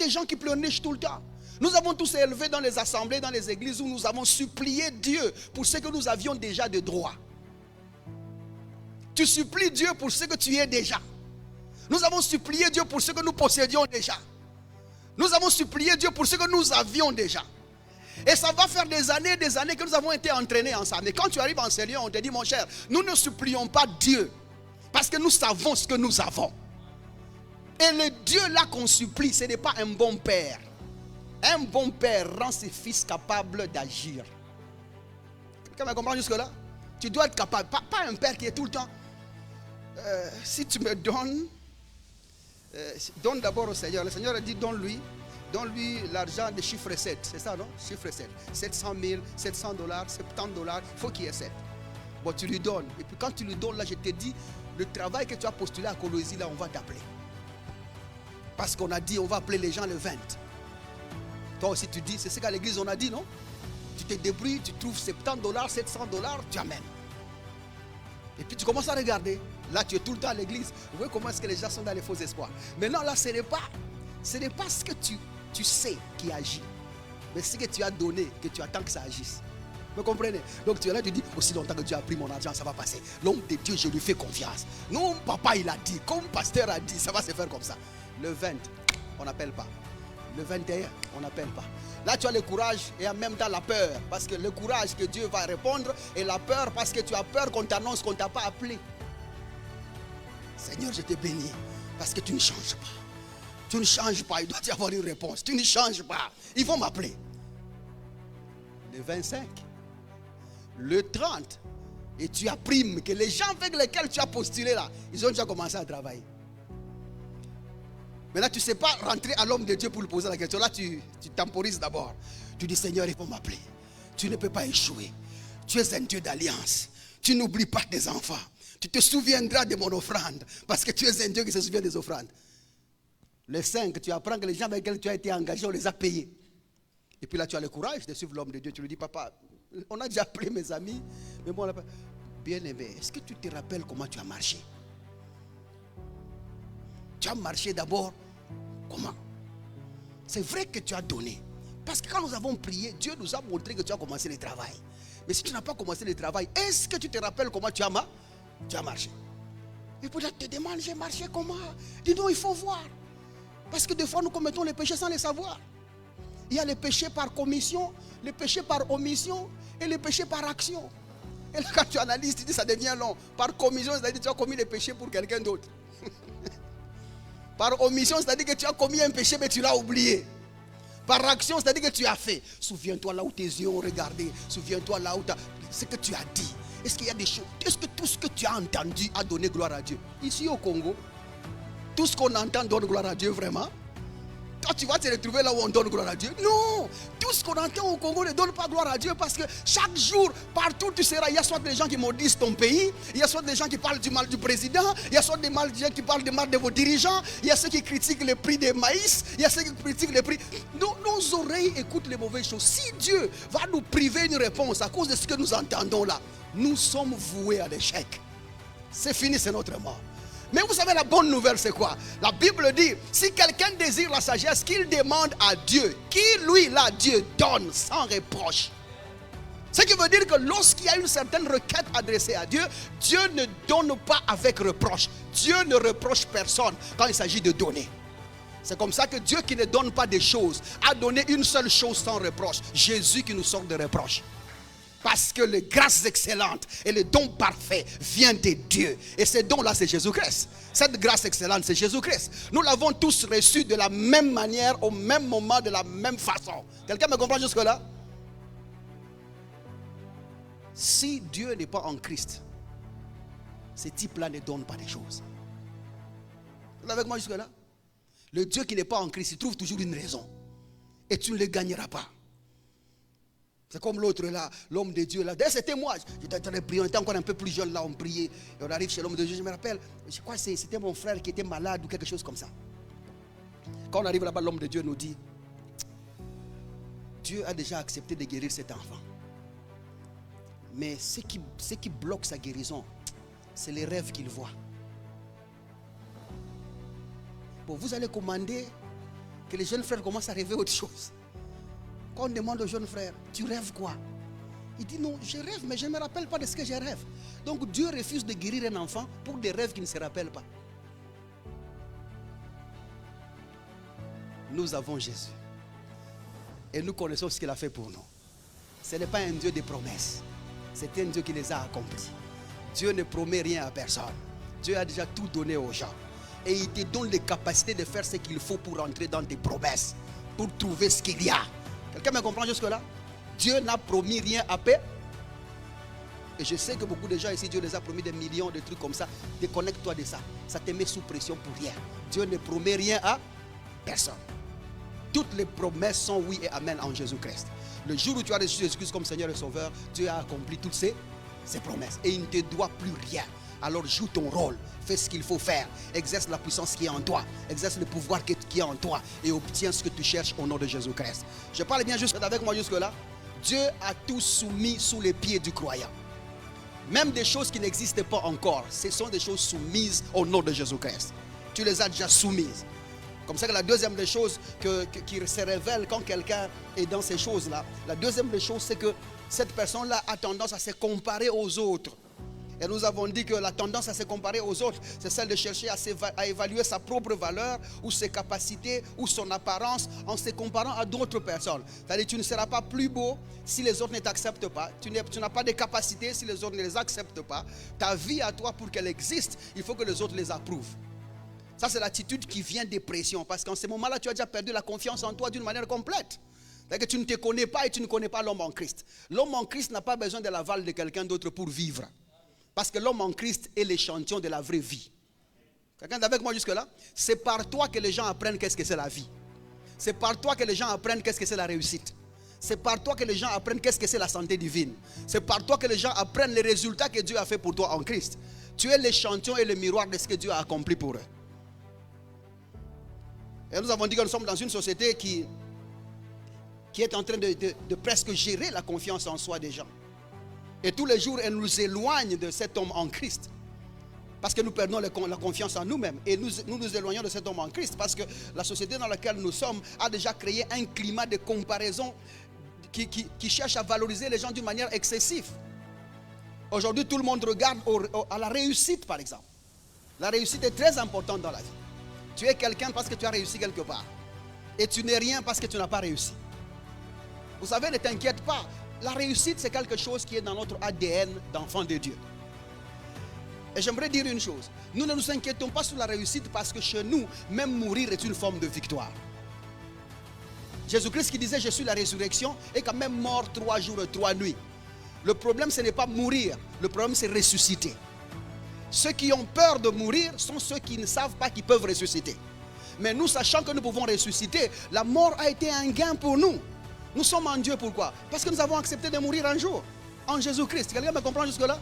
des gens qui pleurnichent tout le temps. Nous avons tous élevé dans les assemblées, dans les églises où nous avons supplié Dieu pour ce que nous avions déjà de droit. Tu supplies Dieu pour ce que tu es déjà. Nous avons supplié Dieu pour ce que nous possédions déjà. Nous avons supplié Dieu pour ce que nous avions déjà. Et ça va faire des années que nous avons été entraînés ensemble. Mais quand tu arrives en Seigneur, on te dit, mon cher, nous ne supplions pas Dieu parce que nous savons ce que nous avons. Et le Dieu là qu'on supplie, ce n'est pas un bon père. Un bon père rend ses fils capables d'agir. Quelqu'un me comprend jusque là? Tu dois être capable. Pas un père qui est tout le temps. Si tu me donnes, donne d'abord au Seigneur. Le Seigneur a dit donne-lui l'argent de chiffre 7. C'est ça, non? Chiffre 7. 700 000, 700 $, 70 $. Il faut qu'il y ait 7. Bon, tu lui donnes. Et puis quand tu lui donnes, là, je te dis, le travail que tu as postulé à Colosie, là, on va t'appeler. Parce qu'on a dit, on va appeler les gens le 20. Toi aussi, tu dis, c'est ce qu'à l'église, on a dit, non? Tu te débrouilles, tu trouves 70 $, 700 $, tu amènes. Et puis tu commences à regarder. Là, tu es tout le temps à l'église. Vous voyez comment est-ce que les gens sont dans les faux espoirs. Maintenant, là, ce n'est pas ce que tu sais qui agit. Mais ce que tu as donné, que tu attends que ça agisse. Vous comprenez? Donc tu es là, tu dis, aussi longtemps que tu as pris mon argent, ça va passer. L'homme de Dieu, je lui fais confiance. Non, papa, il a dit, comme pasteur a dit, ça va se faire comme ça. Le 20, on n'appelle pas. Le 21, on n'appelle pas. Là, tu as le courage et en même temps la peur. Parce que le courage que Dieu va répondre et la peur parce que tu as peur qu'on t'annonce qu'on ne t'a pas appelé. Seigneur, je te bénis parce que tu ne changes pas. Tu ne changes pas, il doit y avoir une réponse. Tu ne changes pas, ils vont m'appeler. Le 25, le 30, et tu as prime que les gens avec lesquels tu as postulé là, ils ont déjà commencé à travailler. Mais là, tu ne sais pas rentrer à l'homme de Dieu pour lui poser la question. Là, tu temporises d'abord. Tu dis, Seigneur, ils vont m'appeler. Tu ne peux pas échouer. Tu es un Dieu d'alliance. Tu n'oublies pas tes enfants. Tu te souviendras de mon offrande. Parce que tu es un Dieu qui se souvient des offrandes. Le 5, tu apprends que les gens avec lesquels tu as été engagé, on les a payés. Et puis là, tu as le courage de suivre l'homme de Dieu. Tu lui dis, papa, on a déjà appelé mes amis. Mais moi, bien-aimé, est-ce que tu te rappelles comment tu as marché? Tu as marché d'abord. Comment? C'est vrai que tu as donné. Parce que quand nous avons prié, Dieu nous a montré que tu as commencé le travail. Mais si tu n'as pas commencé le travail, est-ce que tu te rappelles comment tu as marché? Et puis là, tu te demandes, j'ai marché comment? Dis donc, il faut voir. Parce que des fois, nous commettons les péchés sans les savoir. Il y a les péchés par commission, les péchés par omission et les péchés par action. Et là, quand tu analyses, tu dis, ça devient long. Par commission, c'est-à-dire que tu as commis les péchés pour quelqu'un d'autre. Par omission, c'est-à-dire que tu as commis un péché, mais tu l'as oublié. Par action, c'est-à-dire que tu as fait. Souviens-toi là où tes yeux ont regardé. Souviens-toi là où ce que tu as dit. Est-ce qu'il y a des choses? Est-ce que tout ce que tu as entendu a donné gloire à Dieu? Ici au Congo, tout ce qu'on entend donne gloire à Dieu vraiment? Toi, tu vas te retrouver là où on donne gloire à Dieu? Non! Tout ce qu'on entend au Congo ne donne pas gloire à Dieu parce que chaque jour, partout où tu seras, il y a soit des gens qui maudissent ton pays, il y a soit des gens qui parlent du mal du président, il y a soit des gens qui parlent du mal de vos dirigeants, il y a ceux qui critiquent le prix des maïs, il y a ceux qui critiquent le prix. Nos oreilles écoutent les mauvaises choses. Si Dieu va nous priver une réponse à cause de ce que nous entendons là, nous sommes voués à l'échec. C'est fini, c'est notre mort. Mais vous savez, la bonne nouvelle, c'est quoi? La Bible dit, si quelqu'un désire la sagesse, qu'il demande à Dieu, qui lui, là, Dieu donne sans reproche. Ce qui veut dire que lorsqu'il y a une certaine requête adressée à Dieu, Dieu ne donne pas avec reproche. Dieu ne reproche personne quand il s'agit de donner. C'est comme ça que Dieu qui ne donne pas des choses a donné une seule chose sans reproche. Jésus qui nous sort de reproche. Parce que les grâces excellentes et le don parfait viennent de Dieu. Et ce don-là, c'est Jésus-Christ. Cette grâce excellente, c'est Jésus-Christ. Nous l'avons tous reçu de la même manière, au même moment, de la même façon. Quelqu'un me comprend jusque-là? Si Dieu n'est pas en Christ, ce type-là ne donne pas des choses. Vous êtes avec moi jusque-là? Le Dieu qui n'est pas en Christ, il trouve toujours une raison. Et tu ne le gagneras pas. C'est comme l'autre là, l'homme de Dieu là. D'ailleurs, c'était moi. On était encore un peu plus jeune là, on priait. Et on arrive chez l'homme de Dieu. Je me rappelle, je crois que c'était mon frère qui était malade ou quelque chose comme ça. Quand on arrive là-bas, l'homme de Dieu nous dit, Dieu a déjà accepté de guérir cet enfant. Mais ce qui bloque sa guérison, c'est les rêves qu'il voit. Bon, vous allez commander que les jeunes frères commencent à rêver autre chose. Quand on demande aux jeunes frères, tu rêves quoi? Il dit non, je rêve, mais je ne me rappelle pas de ce que je rêve. Donc Dieu refuse de guérir un enfant pour des rêves qu'il ne se rappelle pas. Nous avons Jésus. Et nous connaissons ce qu'il a fait pour nous. Ce n'est pas un Dieu de promesses. C'est un Dieu qui les a accomplis. Dieu ne promet rien à personne. Dieu a déjà tout donné aux gens. Et il te donne les capacités de faire ce qu'il faut pour entrer dans tes promesses. Pour trouver ce qu'il y a. Quelqu'un me comprend jusque-là? Dieu n'a promis rien à paix. Et je sais que beaucoup de gens ici, Dieu les a promis des millions de trucs comme ça. Déconnecte-toi de ça. Ça te met sous pression pour rien. Dieu ne promet rien à personne. Toutes les promesses sont oui et amen en Jésus-Christ. Le jour où tu as reçu Jésus-Christ comme Seigneur et Sauveur, Dieu a accompli toutes ces promesses. Et il ne te doit plus rien. Alors joue ton rôle. Fais ce qu'il faut faire. Exerce la puissance qui est en toi. Exerce le pouvoir qui est en toi. Et obtiens ce que tu cherches au nom de Jésus-Christ. Je parle bien juste avec moi jusque-là. Dieu a tout soumis sous les pieds du croyant. Même des choses qui n'existent pas encore. Ce sont des choses soumises au nom de Jésus-Christ. Tu les as déjà soumises. Comme ça que la deuxième des choses qui se révèle quand quelqu'un est dans ces choses-là, la deuxième des choses, c'est que cette personne-là a tendance à se comparer aux autres. Et nous avons dit que la tendance à se comparer aux autres, c'est celle de chercher à évaluer sa propre valeur ou ses capacités ou son apparence en se comparant à d'autres personnes. C'est-à-dire que tu ne seras pas plus beau si les autres ne t'acceptent pas. Tu n'as pas de capacités si les autres ne les acceptent pas. Ta vie à toi, pour qu'elle existe, il faut que les autres les approuvent. Ça, c'est l'attitude qui vient des pressions. Parce qu'en ce moment-là, tu as déjà perdu la confiance en toi d'une manière complète. C'est-à-dire que tu ne te connais pas et tu ne connais pas l'homme en Christ. L'homme en Christ n'a pas besoin de l'aval de quelqu'un d'autre pour vivre. Parce que l'homme en Christ est l'échantillon de la vraie vie. Quelqu'un est avec moi jusque-là? C'est par toi que les gens apprennent qu'est-ce que c'est la vie. C'est par toi que les gens apprennent qu'est-ce que c'est la réussite. C'est par toi que les gens apprennent qu'est-ce que c'est la santé divine. C'est par toi que les gens apprennent les résultats que Dieu a fait pour toi en Christ. Tu es l'échantillon et le miroir de ce que Dieu a accompli pour eux. Et nous avons dit que nous sommes dans une société qui est en train de presque gérer la confiance en soi des gens. Et tous les jours, elle nous éloigne de cet homme en Christ. Parce que nous perdons la confiance en nous-mêmes. Et nous nous éloignons de cet homme en Christ. Parce que la société dans laquelle nous sommes a déjà créé un climat de comparaison qui cherche à valoriser les gens d'une manière excessive. Aujourd'hui, tout le monde regarde à la réussite, par exemple. La réussite est très importante dans la vie. Tu es quelqu'un parce que tu as réussi quelque part. Et tu n'es rien parce que tu n'as pas réussi. Vous savez, ne t'inquiète pas. La réussite, c'est quelque chose qui est dans notre ADN d'enfant de Dieu. Et j'aimerais dire une chose. Nous ne nous inquiétons pas sur la réussite parce que chez nous, même mourir est une forme de victoire. Jésus-Christ qui disait, je suis la résurrection, est quand même mort 3 jours et 3 nuits. Le problème, ce n'est pas mourir. Le problème, c'est ressusciter. Ceux qui ont peur de mourir sont ceux qui ne savent pas qu'ils peuvent ressusciter. Mais nous, sachant que nous pouvons ressusciter, la mort a été un gain pour nous. Nous sommes en Dieu, pourquoi? Parce que nous avons accepté de mourir un jour en Jésus-Christ. Quelqu'un me comprend jusque-là?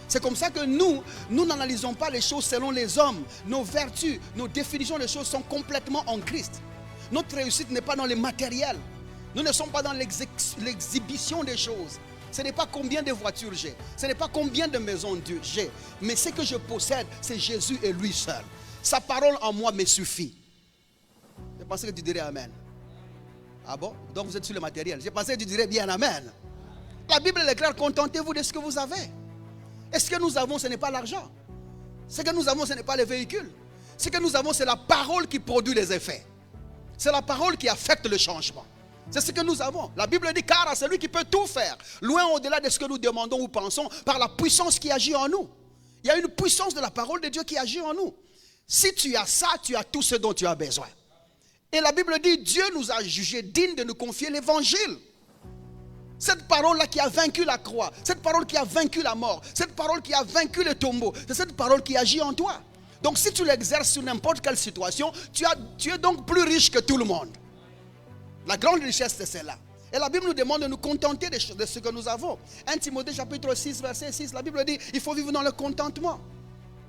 C'est comme ça que nous n'analysons pas les choses selon les hommes. Nos vertus, nos définitions des choses sont complètement en Christ. Notre réussite n'est pas dans les matériels. Nous ne sommes pas dans l'exhibition des choses. Ce n'est pas combien de voitures j'ai. Ce n'est pas combien de maisons j'ai. Mais ce que je possède, c'est Jésus et lui seul. Sa parole en moi me suffit. Je pensais que tu dirais Amen. Ah bon? Donc vous êtes sur le matériel. J'ai pensé que tu dirais bien Amen. La Bible est claire, contentez-vous de ce que vous avez. Et ce que nous avons, ce n'est pas l'argent. Ce que nous avons, ce n'est pas les véhicules. Ce que nous avons, c'est la parole qui produit les effets. C'est la parole qui affecte le changement. C'est ce que nous avons. La Bible dit, car à celui qui peut tout faire, loin au-delà de ce que nous demandons ou pensons, par la puissance qui agit en nous. Il y a une puissance de la parole de Dieu qui agit en nous. Si tu as ça, tu as tout ce dont tu as besoin. Et la Bible dit, Dieu nous a jugés dignes de nous confier l'évangile. Cette parole-là qui a vaincu la croix, cette parole qui a vaincu la mort, cette parole qui a vaincu le tombeau, c'est cette parole qui agit en toi. Donc si tu l'exerces sur n'importe quelle situation, tu es donc plus riche que tout le monde. La grande richesse, c'est celle-là. Et la Bible nous demande de nous contenter de ce que nous avons. 1 Timothée chapitre 6, verset 6, la Bible dit, il faut vivre dans le contentement.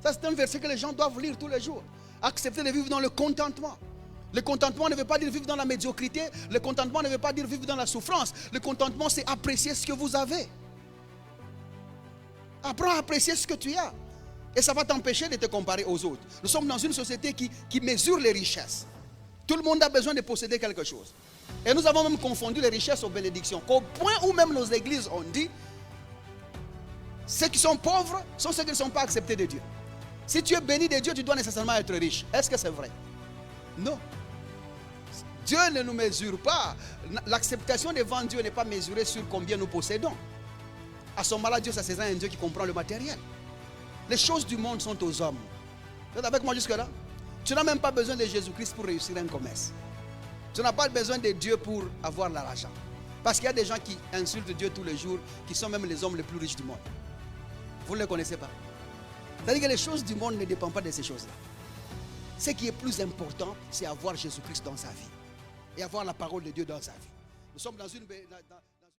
Ça, c'est un verset que les gens doivent lire tous les jours. Accepter de vivre dans le contentement. Le contentement ne veut pas dire vivre dans la médiocrité. Le contentement ne veut pas dire vivre dans la souffrance. Le contentement, c'est apprécier ce que vous avez. Apprends à apprécier ce que tu as. Et ça va t'empêcher de te comparer aux autres. Nous sommes dans une société qui mesure les richesses. Tout le monde a besoin de posséder quelque chose. Et nous avons même confondu les richesses aux bénédictions. Qu'au point où même nos églises ont dit, ceux qui sont pauvres sont ceux qui ne sont pas acceptés de Dieu. Si tu es béni de Dieu, tu dois nécessairement être riche. Est-ce que c'est vrai? Non. Dieu ne nous mesure pas. L'acceptation devant Dieu n'est pas mesurée sur combien nous possédons. À ce moment-là, Dieu, ça c'est un Dieu qui comprend le matériel. Les choses du monde sont aux hommes. Vous êtes avec moi jusque-là? Tu n'as même pas besoin de Jésus-Christ pour réussir un commerce. Tu n'as pas besoin de Dieu pour avoir l'argent. Parce qu'il y a des gens qui insultent Dieu tous les jours, qui sont même les hommes les plus riches du monde. Vous ne les connaissez pas. C'est-à-dire que les choses du monde ne dépendent pas de ces choses-là. Ce qui est plus important, c'est avoir Jésus-Christ dans sa vie. Et avoir la parole de Dieu dans sa vie. Nous sommes dans une...